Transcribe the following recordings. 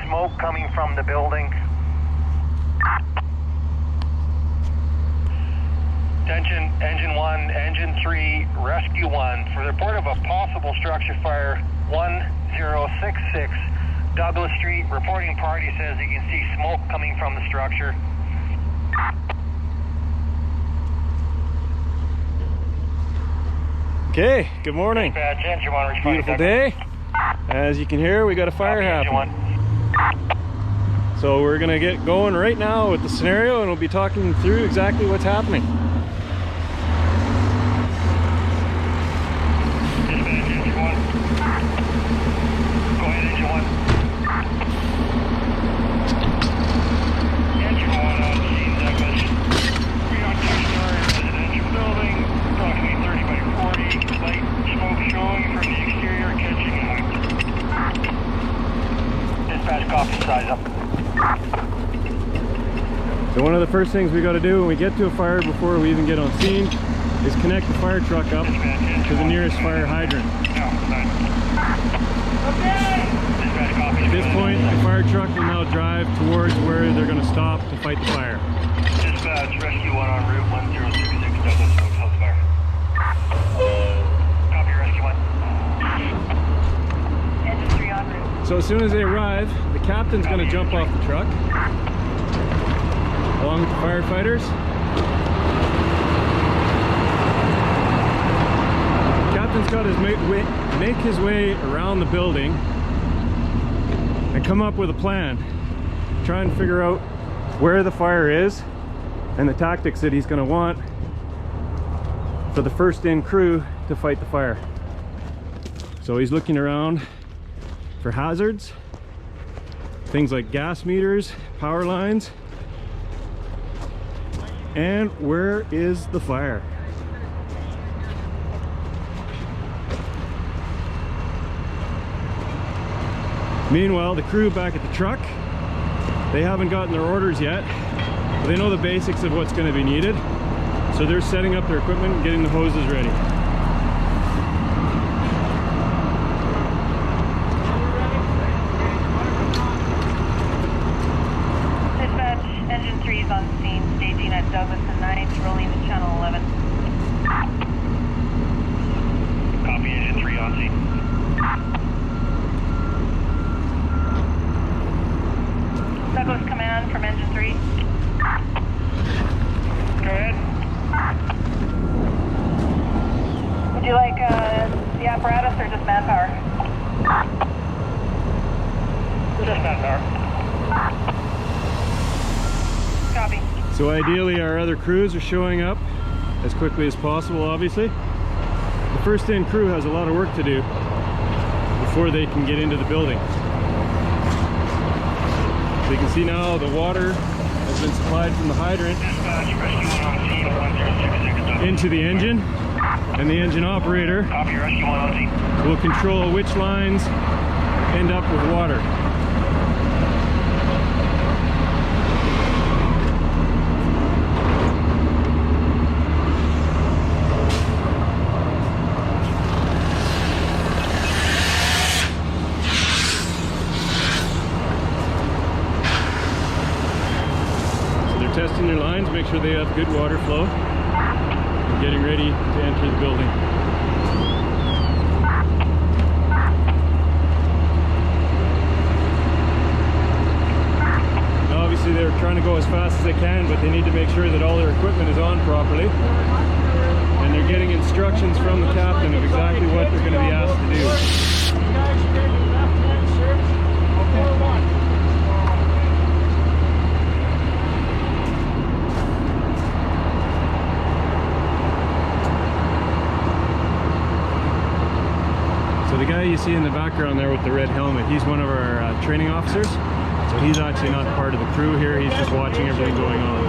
smoke coming from the building. Attention, Engine 1, Engine 3, Rescue 1. For the report of a possible structure fire, 1066 Douglas Street. Reporting party says they can see smoke coming from the structure. Okay, good morning. Beautiful day. As you can hear, we got a fire happening. So we're gonna get going right now with the scenario, and we'll be talking through exactly what's happening. So one of the first things we got to do when we get to a fire before we even get on scene is connect the fire truck up to the nearest fire hydrant. At this point, the fire truck will now drive towards where they're going to stop to fight the fire. Dispatch, Rescue 1 on route 1066 Douglas, house fire. Copy, Rescue 1. Engine 3 on route. So as soon as they arrive, the captain's going to jump off the truck along with the firefighters. The captain's got to make his way around the building and come up with a plan. Try and figure out where the fire is and the tactics that he's going to want for the first in crew to fight the fire. So he's looking around for hazards, things like gas meters, power lines, and where is the fire? Meanwhile, the crew back at the truck, they haven't gotten their orders yet, but they know the basics of what's going to be needed, so they're setting up their equipment and getting the hoses ready. Dispatch, Engine 3 is on scene, staging at Douglas and 9th, rolling to channel 11. Copy, Engine 3 on scene. Douglas command from Engine 3. Go ahead. Would you like the apparatus or just manpower? Just manpower. Copy. So ideally our other crews are showing up as quickly as possible, obviously. The first in crew has a lot of work to do before they can get into the building. So you can see now the water has been supplied from the hydrant into the engine, and the engine operator will control which lines end up with water. Testing their lines, make sure they have good water flow, and getting ready to enter the building. Now obviously they're trying to go as fast as they can, but they need to make sure that all their equipment is on properly, and they're getting instructions from the captain of exactly what they're going to be asked to do. The guy you see in the background there with the red helmet, he's one of our training officers. So he's actually not part of the crew here, he's just watching everything going on.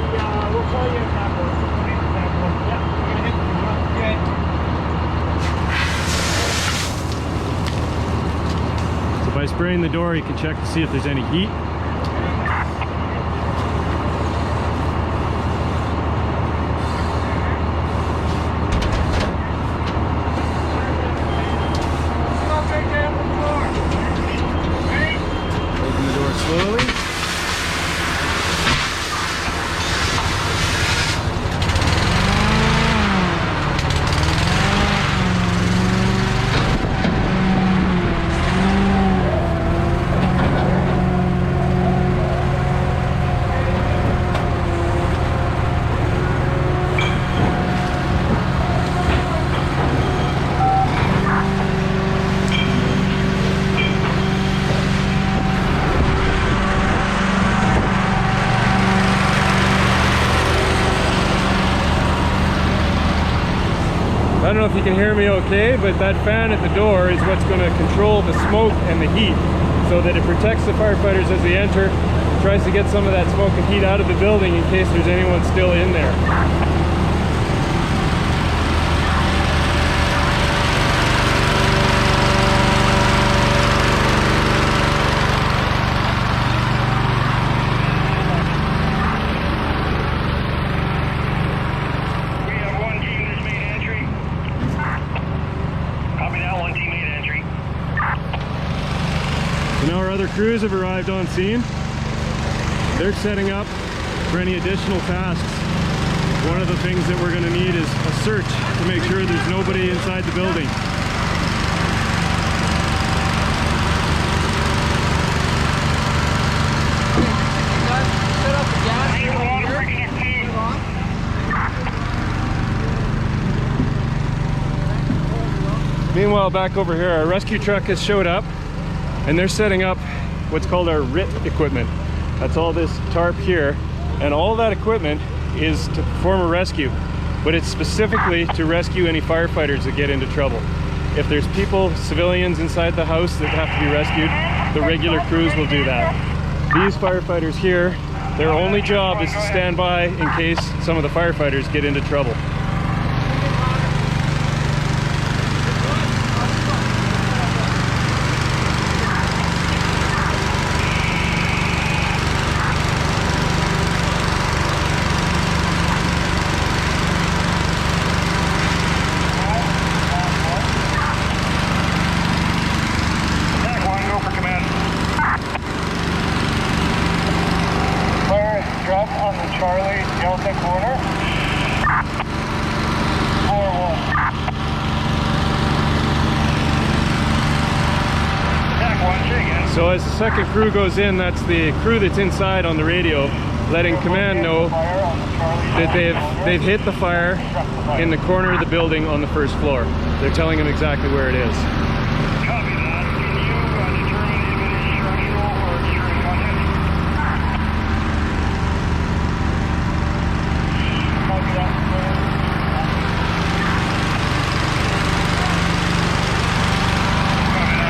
So by spraying the door, you can check to see if there's any heat. I don't know if you can hear me okay, but that fan at the door is what's going to control the smoke and the heat so that it protects the firefighters as they enter, tries to get some of that smoke and heat out of the building in case there's anyone still in there. Crews have arrived on scene. They're setting up for any additional tasks. One of the things that we're going to need is a search to make sure there's nobody inside the building. Meanwhile, back over here, our rescue truck has showed up and they're setting up what's called our RIT equipment. That's all this tarp here, and all that equipment is to perform a rescue, but it's specifically to rescue any firefighters that get into trouble. If there's people, civilians inside the house that have to be rescued, the regular crews will do that. These firefighters here, their only job is to stand by in case some of the firefighters get into trouble. So as the second crew goes in, that's the crew that's inside on the radio, letting command know that they've hit the fire in the corner of the building on the first floor. They're telling them exactly where it is. Copy that. Can you determine if it is structural or exterior content? Copy that.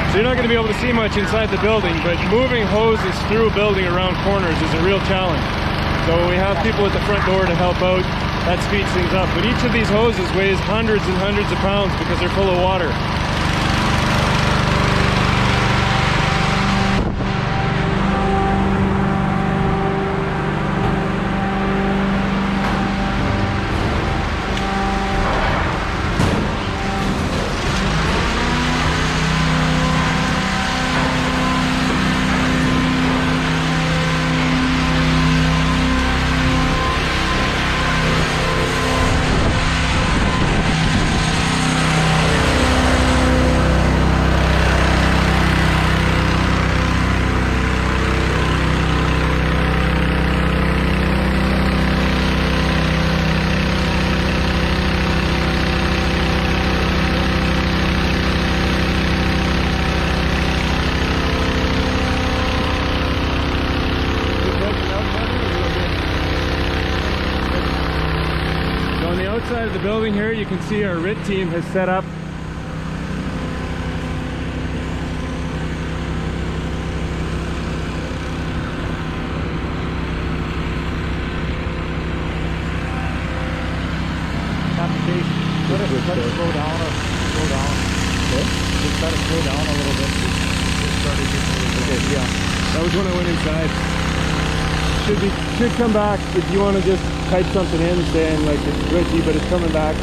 So you're not going to be able to see much inside the building, but moving hoses through a building around corners is a real challenge. So we have people at the front door to help out. That speeds things up. But each of these hoses weighs hundreds and hundreds of pounds because they're full of water. Outside of the building here, you can see our RIT team has set up application. Let it slow down or slow down. Okay. Just let it slow down a little bit. Okay, yeah. That was when I went inside. Should come back if you want to just type something in saying like it's glitchy, but it's coming back.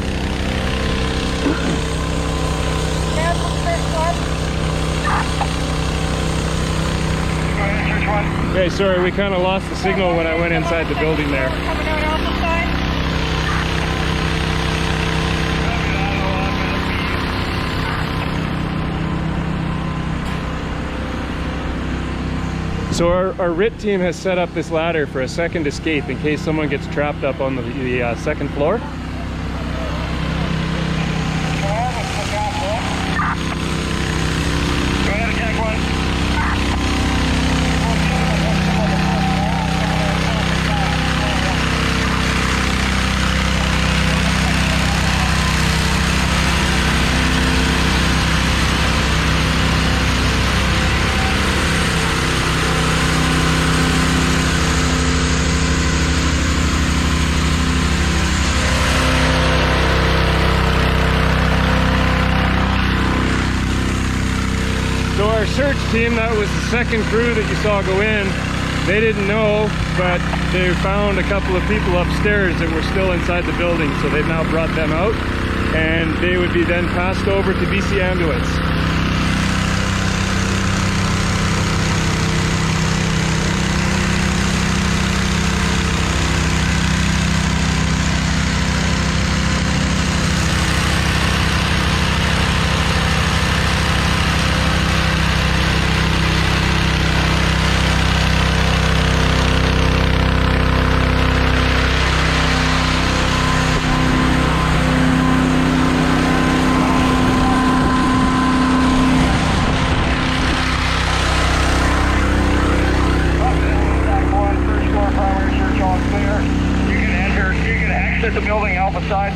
Okay, sorry, we kind of lost the signal when I went inside the building there. Coming out off the side. So our RIT team has set up this ladder for a second escape in case someone gets trapped up on the second floor. our search team, that was the second crew that you saw go in. They didn't know, but they found a couple of people upstairs that were still inside the building, so they've now brought them out, and they would be then passed over to BC Ambulance. The building alpha side.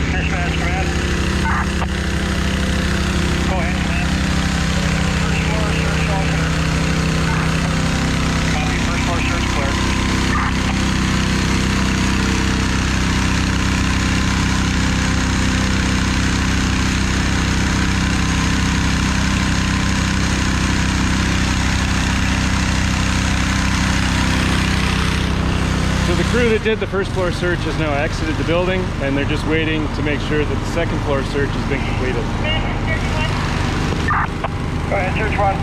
Dispatch command. Go ahead, command. First floor search all clear. Copy, first floor search clear. So the crew that did the first floor search has now exited the building, and they're just waiting to make sure that the second floor search has been completed. Go ahead, search one.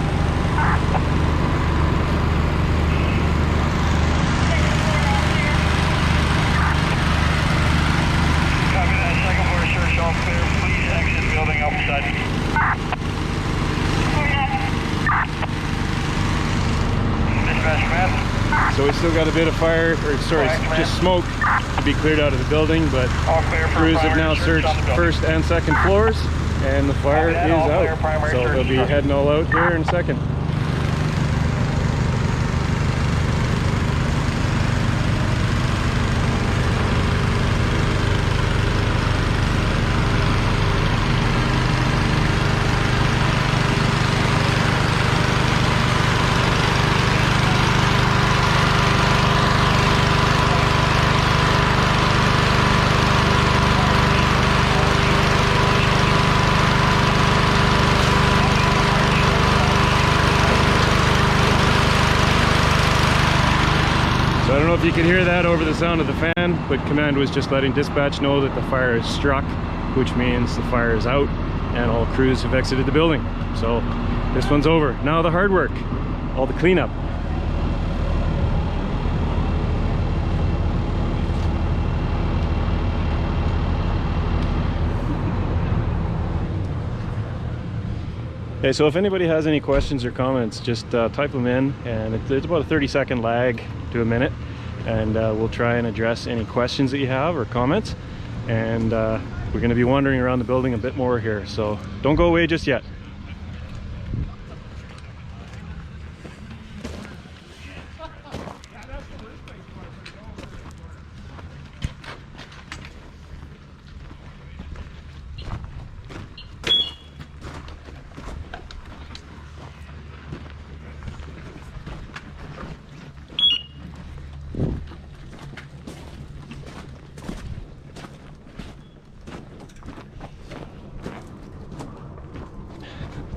Copy that, second floor search all clear. Please exit the building alpha side. Dispatch command. So we still got a bit of fire, or sorry, just smoke to be cleared out of the building, but crews have now searched first and second floors, and the fire is out. So they'll be heading all out here in a second. So I don't know if you can hear that over the sound of the fan, but command was just letting dispatch know that the fire is struck, which means the fire is out and all crews have exited the building. So this one's over. Now the hard work, all the cleanup. Okay, so if anybody has any questions or comments, just type them in, and it's about a 30-second lag to a minute, and we'll try and address any questions that you have or comments. And we're going to be wandering around the building a bit more here, so don't go away just yet.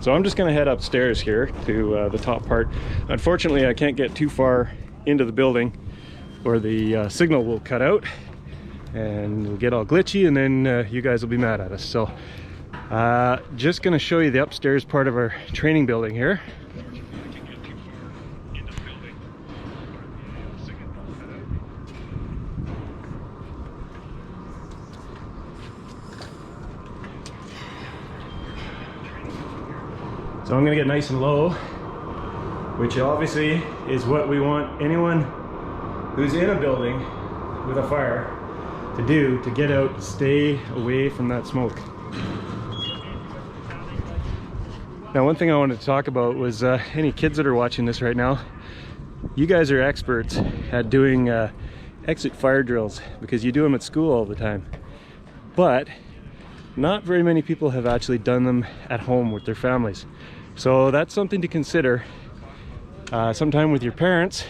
So I'm just going to head upstairs here to the top part. Unfortunately, I can't get too far into the building or the signal will cut out and it'll get all glitchy, and then you guys will be mad at us. So just going to show you the upstairs part of our training building here. So I'm going to get nice and low, which obviously is what we want anyone who's in a building with a fire to do, to get out, stay away from that smoke. Now, one thing I wanted to talk about was any kids that are watching this right now, you guys are experts at doing exit fire drills because you do them at school all the time. But not very many people have actually done them at home with their families. So that's something to consider sometime with your parents.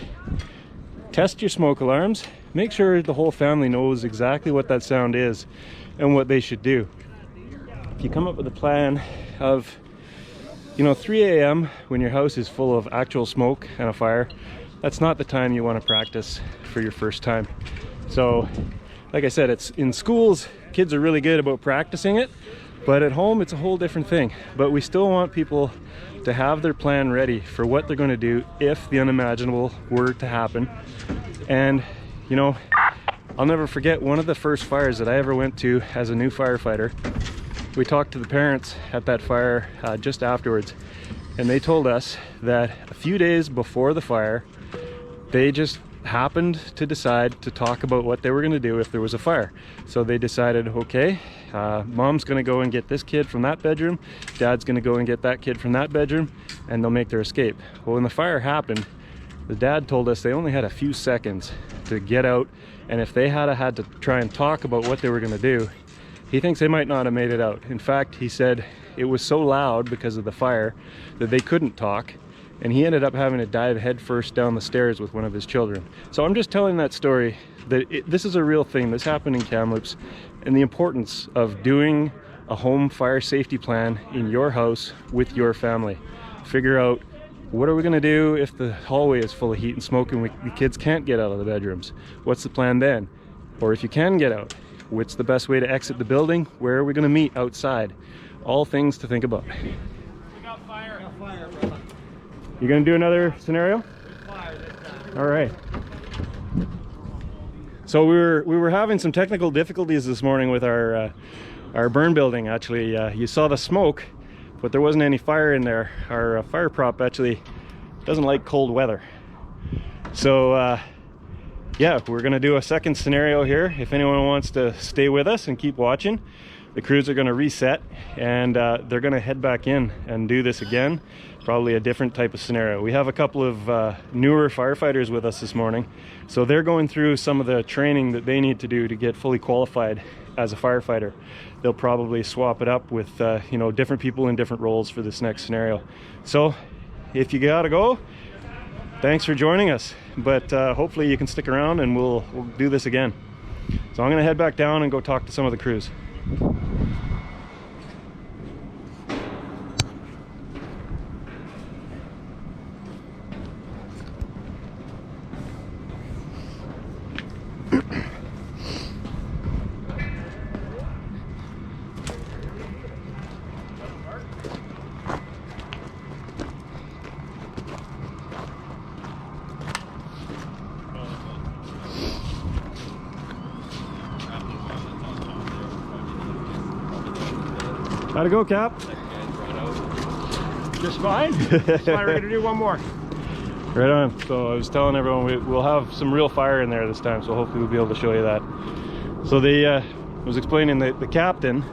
Test your smoke alarms, make sure the whole family knows exactly what that sound is and what they should do. If you come up with a plan of, you know, 3 a.m. when your house is full of actual smoke and a fire, that's not the time you want to practice for your first time. So like I said, it's in schools, kids are really good about practicing it, but at home it's a whole different thing. But we still want people to have their plan ready for what they're going to do if the unimaginable were to happen. And you know, I'll never forget one of the first fires that I ever went to as a new firefighter. We talked to the parents at that fire just afterwards, and they told us that a few days before the fire, they just happened to decide to talk about what they were going to do if there was a fire. So they decided, okay, mom's going to go and get this kid from that bedroom, dad's going to go and get that kid from that bedroom, and they'll make their escape. Well, when the fire happened, the dad told us they only had a few seconds to get out, and if they had to try and talk about what they were going to do, he thinks they might not have made it out. In fact, he said it was so loud because of the fire that they couldn't talk, and he ended up having to dive headfirst down the stairs with one of his children. So I'm just telling that story that this is a real thing. This happened in Kamloops, and the importance of doing a home fire safety plan in your house with your family. Figure out, what are we going to do if the hallway is full of heat and smoke and the kids can't get out of the bedrooms? What's the plan then? Or if you can get out, what's the best way to exit the building? Where are we going to meet outside? All things to think about. We got fire. Bro. You going to do another scenario? Fire this time. All right. So we were having some technical difficulties this morning with our burn building. Actually, you saw the smoke, but there wasn't any fire in there. Our fire prop actually doesn't like cold weather. So yeah, we're gonna do a second scenario here. If anyone wants to stay with us and keep watching, the crews are gonna reset, and they're gonna head back in and do this again, probably a different type of scenario. We have a couple of newer firefighters with us this morning, so they're going through some of the training that they need to do to get fully qualified as a firefighter. They'll probably swap it up with you know, different people in different roles for this next scenario. So if you gotta go, thanks for joining us, but hopefully you can stick around and we'll do this again. So I'm gonna head back down and go talk to some of the crews. How'd it go, Cap? Just fine. That's why we're gonna do one more. Right on. So I was telling everyone we'll have some real fire in there this time, so hopefully we'll be able to show you that. So I was explaining the captain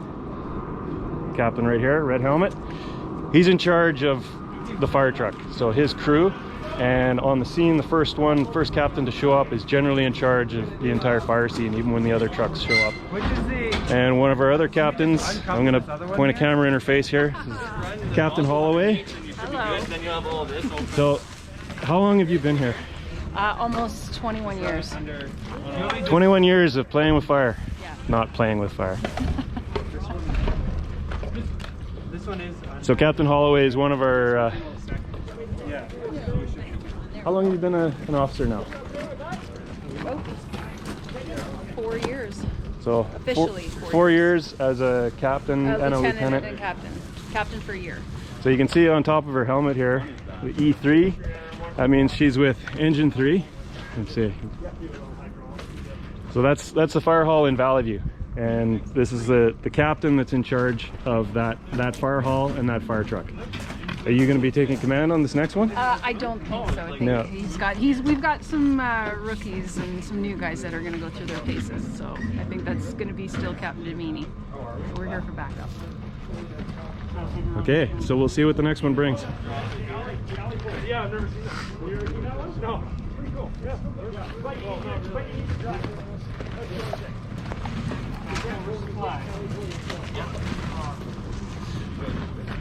right here, red helmet, he's in charge of the fire truck. So his crew, and on the scene, the first captain to show up is generally in charge of the entire fire scene, even when the other trucks show up. Which is the... And one of our other captains, I'm going to point a camera in her face here, Captain Holloway. Hello. So, how long have you been here? Almost 21 years. 21 years of playing with fire. Yeah. Not playing with fire. This one is... So Captain Holloway is one of our... How long have you been an officer now? 4 years. So Officially, 4 years as a captain and a lieutenant. And captain. Captain for a year. So you can see on top of her helmet here, the E3. That means she's with Engine 3. Let's see. So that's the fire hall in Valley View. And this is the captain that's in charge of that fire hall and that fire truck. Are you going to be taking command on this next one? I don't think so. I think No. we've got some rookies and some new guys that are going to go through their paces. So I think that's going to be still Captain Demini. We're here for backup. Okay, so we'll see what the next one brings. Yeah, I've never seen that. You ever seen that one? No. Pretty cool.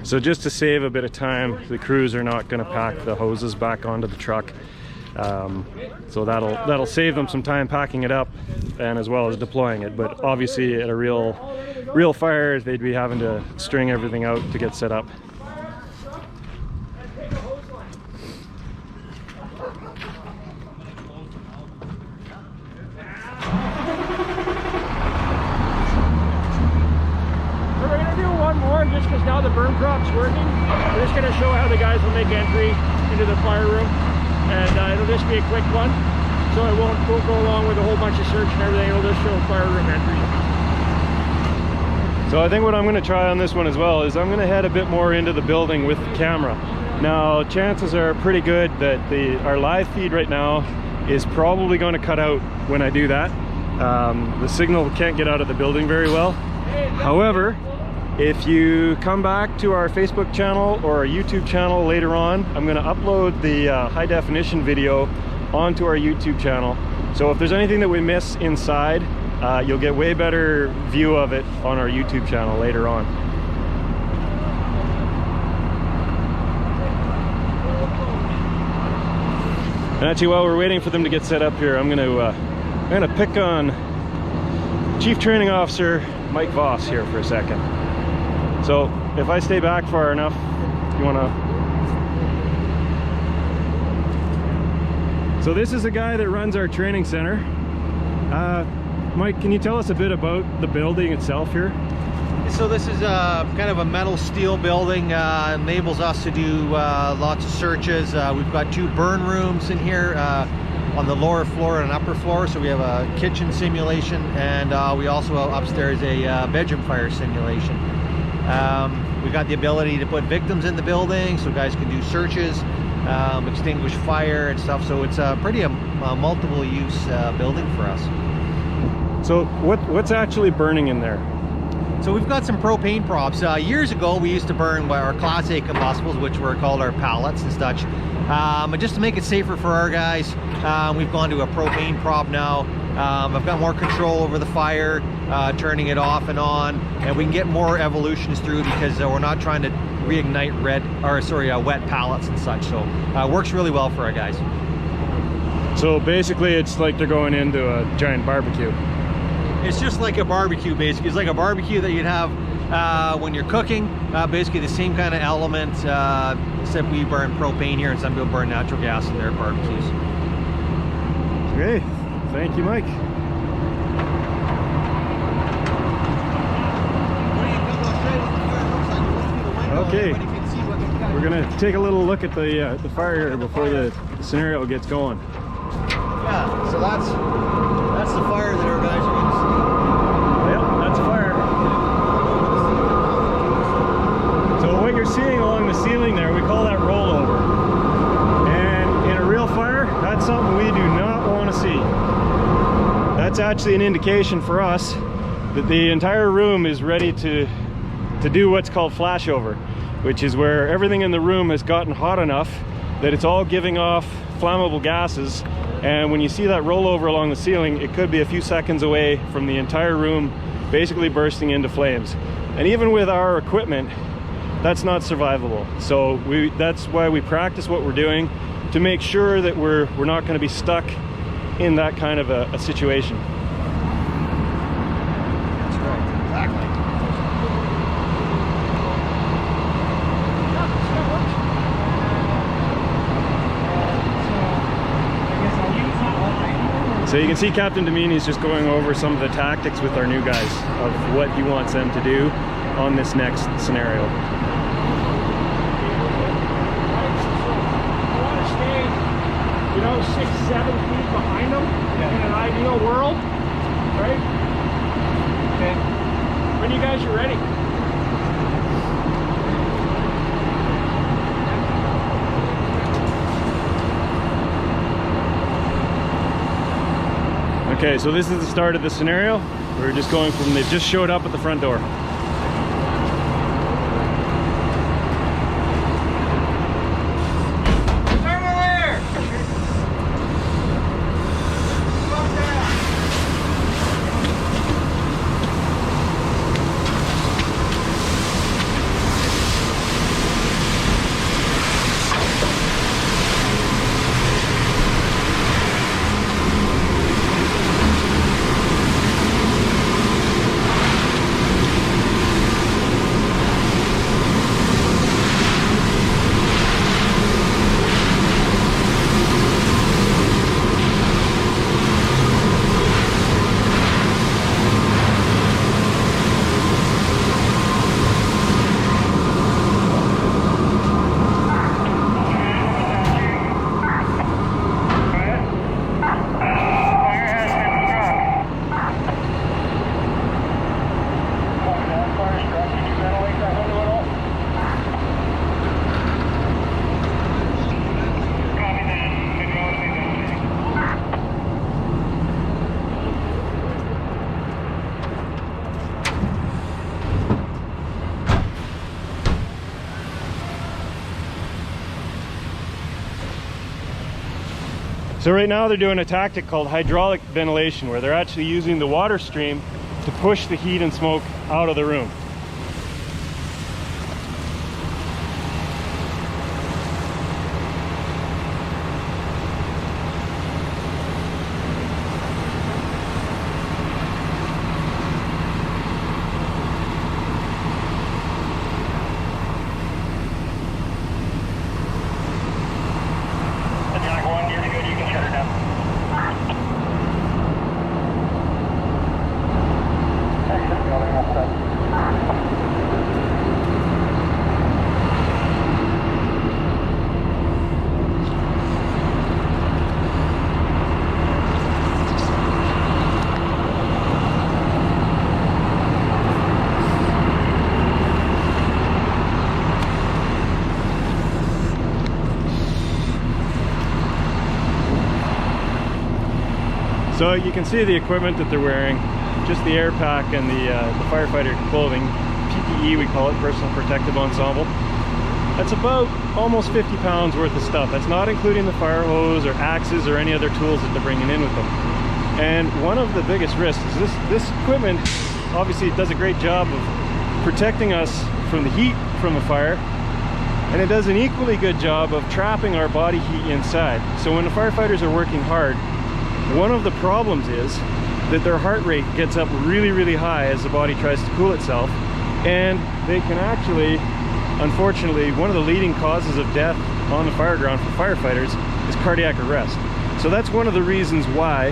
So just to save a bit of time, the crews are not going to pack the hoses back onto the truck. So that'll save them some time packing it up and as well as deploying it. But obviously at a real fire, they'd be having to string everything out to get set up. Just because now the burn crop's working, we're just going to show how the guys will make entry into the fire room, and it'll just be a quick one, so it won't go along with a whole bunch of search and everything. It'll just show fire room entry. So I think what I'm going to try on this one as well is I'm going to head a bit more into the building with the camera. Now chances are pretty good that our live feed right now is probably going to cut out when I do that. The signal can't get out of the building very well. However, if you come back to our Facebook channel or our YouTube channel later on, I'm going to upload the high definition video onto our YouTube channel. So if there's anything that we miss inside, you'll get way better view of it on our YouTube channel later on. And actually, while we're waiting for them to get set up here, I'm going to pick on Chief Training Officer Mike Voss here for a second. So if I stay back far enough, you want to... So this is a guy that runs our training center. Mike, can you tell us a bit about the building itself here? So this is kind of a metal steel building, enables us to do lots of searches. We've got 2 burn rooms in here on the lower floor and upper floor. So we have a kitchen simulation, and we also have upstairs a bedroom fire simulation. We've got the ability to put victims in the building so guys can do searches, extinguish fire and stuff. So it's a pretty multiple use building for us. So what's actually burning in there? So we've got some propane props. Years ago we used to burn our Class A combustibles, which were called our pallets and such. And just to make it safer for our guys, we've gone to a propane prop now. I've got more control over the fire, turning it off and on, and we can get more evolutions through because we're not trying to reignite wet pallets and such. So it works really well for our guys. So basically it's like they're going into a giant barbecue. It's just like a barbecue, basically. It's like a barbecue that you'd have when you're cooking. Basically the same kind of element, except we burn propane here and some people burn natural gas in their barbecues. Okay, thank you, Mike. Okay, we're gonna take a little look at the fire here before the scenario gets going. Yeah, so that's the fire that our guys are going to see. Yep, that's fire. So what you're seeing along the ceiling there, we call that rollover. And in a real fire, that's something we do not want to see. That's actually an indication for us that the entire room is ready to do what's called flashover, which is where everything in the room has gotten hot enough that it's all giving off flammable gases. And when you see that rollover along the ceiling, it could be a few seconds away from the entire room basically bursting into flames. And even with our equipment, that's not survivable. So that's why we practice what we're doing, to make sure that we're not going to be stuck in that kind of a situation. That's right, exactly. So you can see Captain Domini's just going over some of the tactics with our new guys of what he wants them to do on this next scenario. I want to stay, 6-7 feet behind them in an ideal world, right? Okay. When you guys are ready. Okay, so this is the start of the scenario. We're just going from, they've just showed up at the front door. So right now they're doing a tactic called hydraulic ventilation, where they're actually using the water stream to push the heat and smoke out of the room. So you can see the equipment that they're wearing, just the air pack and the firefighter clothing, PPE we call it, personal protective ensemble. That's about almost 50 pounds worth of stuff. That's not including the fire hose or axes or any other tools that they're bringing in with them. And one of the biggest risks is this equipment obviously does a great job of protecting us from the heat from a fire, and it does an equally good job of trapping our body heat inside. So when the firefighters are working hard, one of the problems is that their heart rate gets up really, really high as the body tries to cool itself, and they can actually, unfortunately, one of the leading causes of death on the fire ground for firefighters is cardiac arrest. So that's one of the reasons why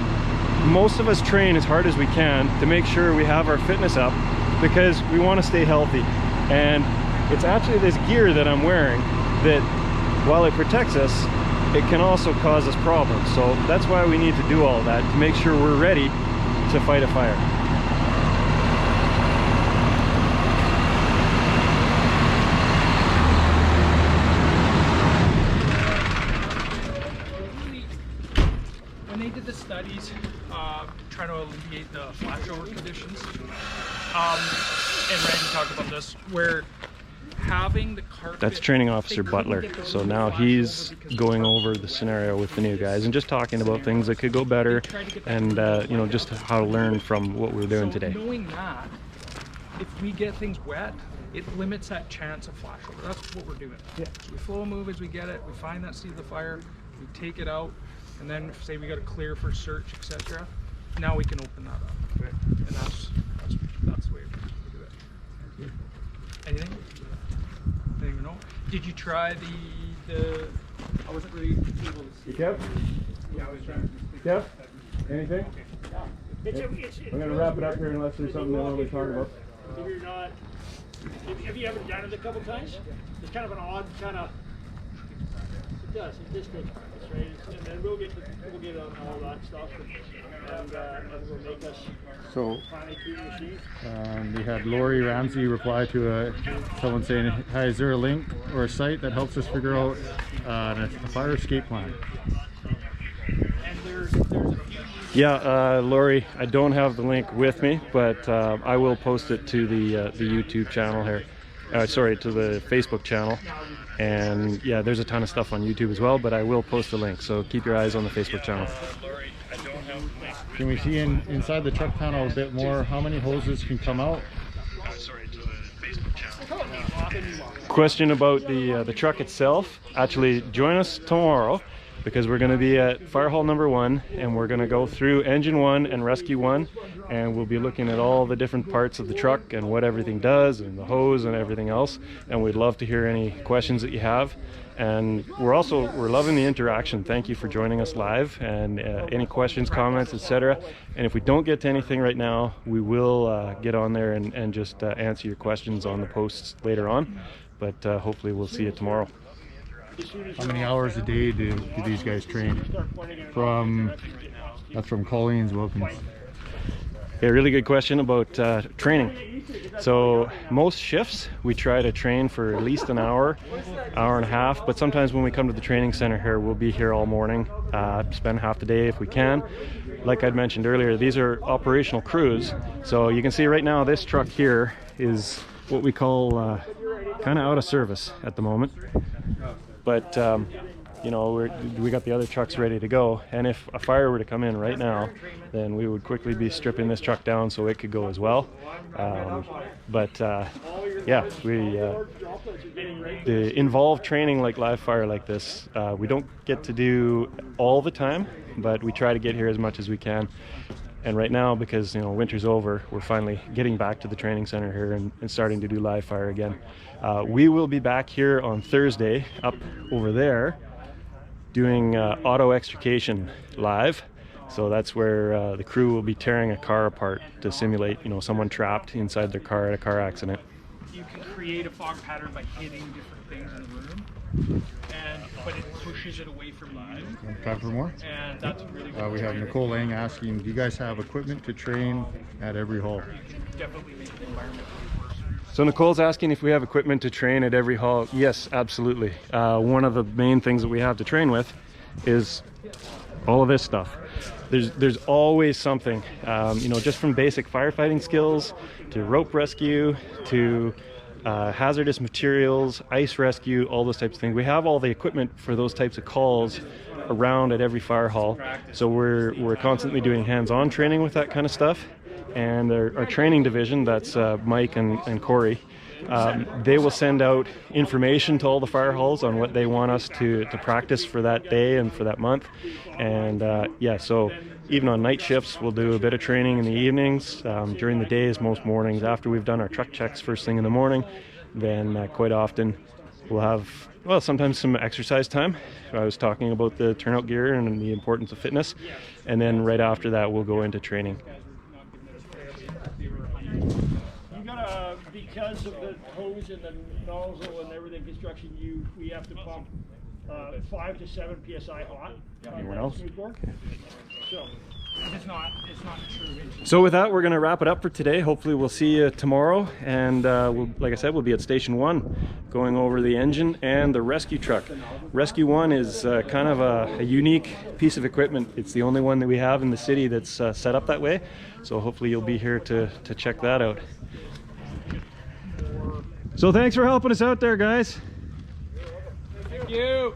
most of us train as hard as we can to make sure we have our fitness up, because we want to stay healthy. And it's actually this gear that I'm wearing that, while it protects us, it can also cause us problems. So that's why we need to do all that, to make sure we're ready to fight a fire. When they did the studies trying to alleviate the flashover conditions, and Randy talked about this, where having the carpet... That's Training Officer Butler. So now he's going over the scenario with the new guys and just talking about things that could go better, and you know, just how to learn from what we're doing today. Knowing that, if we get things wet, it limits that chance of flashover. That's what we're doing. Yeah. So we flow move as we get it, we find that seed of the fire, we take it out, and then say we got to clear for search, etc. Now we can open that up. Okay. And that's the way we do it. Anything? No. Did you try the I wasn't really able to see. Kev? Yeah, I was trying to. Kev? Anything? Yeah. I'm gonna wrap it up here unless there's something they want to talk about. If you're not, have you ever done it a couple times? It's kind of an odd kind of. It does. It just takes practice, right? And then we'll get on all that stuff, and we'll make us. So finally through the machine. we had Lori Ramsey reply to someone saying, "Hi, is there a link or a site that helps us figure out a fire escape plan?" And there's a few. Yeah, Lori, I don't have the link with me, but I will post it to the YouTube channel here. Sorry, to the Facebook channel. And yeah, there's a ton of stuff on YouTube as well, but I will post a link, so keep your eyes on the Facebook channel. Can we see inside the truck panel a bit more how many hoses can come out? Sorry, to the Facebook channel. Question about the truck itself. Actually, join us tomorrow, because we're going to be at fire hall number 1, and we're going to go through engine 1 and rescue 1, and we'll be looking at all the different parts of the truck and what everything does, and the hose and everything else. And we'd love to hear any questions that you have. And we're loving the interaction. Thank you for joining us live, and any questions, comments, etc. And if we don't get to anything right now, we will get on there and just answer your questions on the posts later on. But hopefully we'll see you tomorrow. How many hours a day do these guys train? That's from Colleen's Wilkins. Yeah, really good question about training. So most shifts we try to train for at least an hour and a half, but sometimes when we come to the training center here, we'll be here all morning, spend half the day if we can. Like I'd mentioned earlier, these are operational crews. So you can see right now this truck here is what we call kind of out of service at the moment. But you know, we got the other trucks ready to go, and if a fire were to come in right now, then we would quickly be stripping this truck down so it could go as well. Yeah, the involved training like live fire like this, we don't get to do all the time, but we try to get here as much as we can. And right now, because, you know, winter's over, we're finally getting back to the training center here and starting to do live fire again. We will be back here on Thursday up over there doing auto extrication live. So that's where the crew will be tearing a car apart to simulate, you know, someone trapped inside their car at a car accident. You can create a fog pattern by hitting different things in the room, but it pushes it away from you. Time for more? And that's really good. We have Nicole Lang asking, do you guys have equipment to train at every hall? You can definitely make the environment worse. So Nicole's asking if we have equipment to train at every hall. Yes, absolutely. One of the main things that we have to train with is all of this stuff. There's always something, you know, just from basic firefighting skills to rope rescue to hazardous materials, ice rescue, all those types of things. We have all the equipment for those types of calls around at every fire hall. So we're constantly doing hands-on training with that kind of stuff. And our training division, that's Mike and Corey, they will send out information to all the fire halls on what they want us to practice for that day and for that month. And yeah, so even on night shifts, we'll do a bit of training in the evenings. During the days, most mornings, after we've done our truck checks first thing in the morning, then quite often we'll have, well, sometimes some exercise time. I was talking about the turnout gear and the importance of fitness. And then right after that, we'll go into training. Because of the hose and the nozzle and everything construction, we have to pump 5 to 7 psi hot. Anyone else? So it's not true. So with that, we're going to wrap it up for today. Hopefully we'll see you tomorrow, and like I said, we'll be at Station 1 going over the engine and the rescue truck. Rescue 1 is kind of a unique piece of equipment. It's the only one that we have in the city that's set up that way, so hopefully you'll be here to check that out. So thanks for helping us out there, guys. Thank you.